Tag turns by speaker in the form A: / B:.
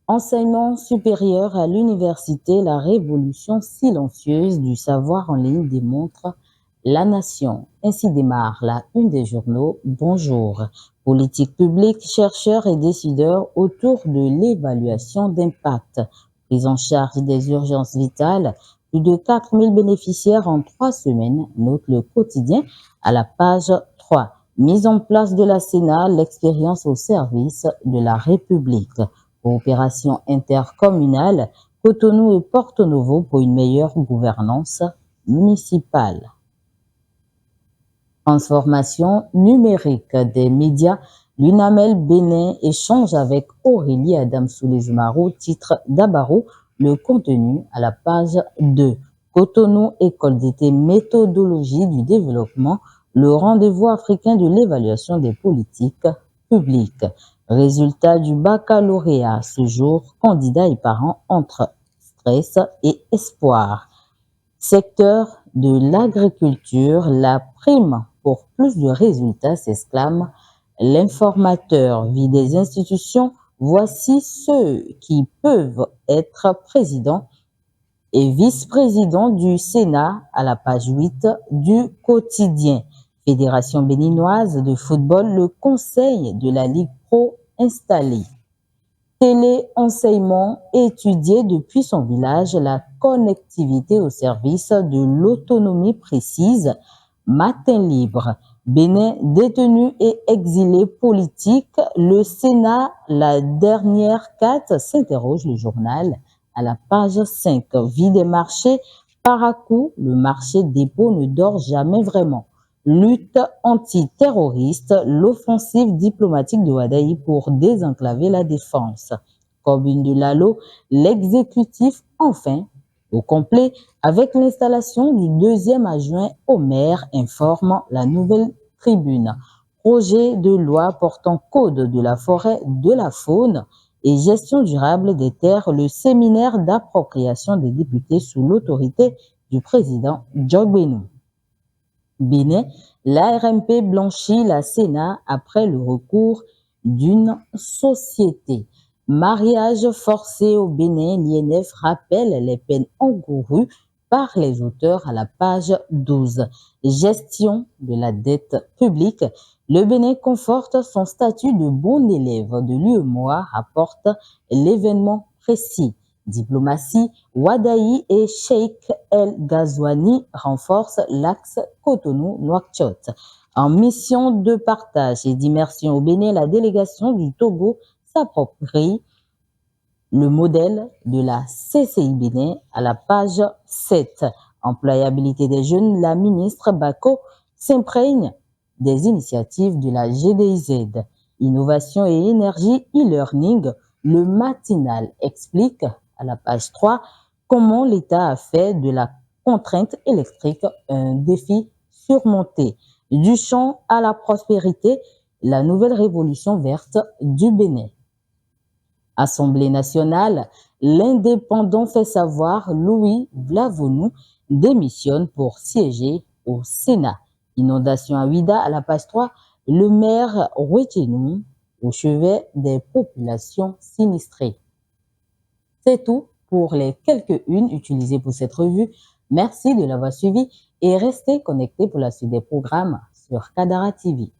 A: Enseignement supérieur à l'université, la révolution silencieuse du savoir en ligne démontre la nation. Ainsi démarre la une des journaux. Bonjour. Politique publique, chercheurs et décideurs autour de l'évaluation d'impact. Prise en charge des urgences vitales, plus de 4000 bénéficiaires en 3 semaines, note le quotidien à la page 3. Mise en place de la Sénat, l'expérience au service de la République. Coopération intercommunale, Cotonou et Porto Novo pour une meilleure gouvernance municipale. Transformation numérique des médias, l'UNAMEL Bénin échange avec Aurélie Adam-Soulé-Zumaro, titre d'Abaro, le contenu à la page 2. Cotonou, école d'été méthodologie du développement, le rendez-vous africain de l'évaluation des politiques publiques. Résultat du baccalauréat ce jour, candidats et parents entre stress et espoir. Secteur de l'agriculture, la prime pour plus de résultats s'exclame l'informateur. Vie des institutions, voici ceux qui peuvent être présidents et vice-présidents du Sénat à la page 8 du quotidien. Fédération béninoise de football, le conseil de la Ligue Pro installé. Téléenseignement, étudier depuis son village la connectivité au service de l'autonomie précise. Matin libre. Bénin détenu et exilé politique. Le Sénat, la dernière carte, s'interroge le journal à la page 5. Vie des marchés. Par à coup, le marché dépôt ne dort jamais vraiment. Lutte antiterroriste, l'offensive diplomatique de Wadaï pour désenclaver la défense. Corbin de Lalo, l'exécutif enfin au complet avec l'installation du deuxième adjoint au maire, informe la Nouvelle Tribune. Projet de loi portant code de la forêt, de la faune et gestion durable des terres, le séminaire d'appropriation des députés sous l'autorité du président Djogbenou. Bénin, l'ARMP blanchit la Sénat après le recours d'une société. Mariage forcé au Bénin, l'INF rappelle les peines encourues par les auteurs à la page 12. Gestion de la dette publique. Le Bénin conforte son statut de bon élève de l'UEMOA, rapporte l'événement précis. Diplomatie, Wadaï et Sheikh El Ghazouani renforcent l'axe Cotonou-Nouakchott. En mission de partage et d'immersion au Bénin, la délégation du Togo s'approprie le modèle de la CCI Bénin à la page 7. Employabilité des jeunes, la ministre Bako s'imprègne des initiatives de la GDIZ. Innovation et énergie, e-learning, le matinal explique à la page 3 comment l'État a fait de la contrainte électrique un défi surmonté. Du champ à la prospérité, la nouvelle révolution verte du Bénin. Assemblée nationale, l'indépendant fait savoir Louis Vlavonou démissionne pour siéger au Sénat. Inondation à Ouida à la page 3, le maire Rouetinou au chevet des populations sinistrées. C'est tout pour les quelques unes utilisées pour cette revue. Merci de l'avoir suivi et restez connectés pour la suite des programmes sur Kadara TV.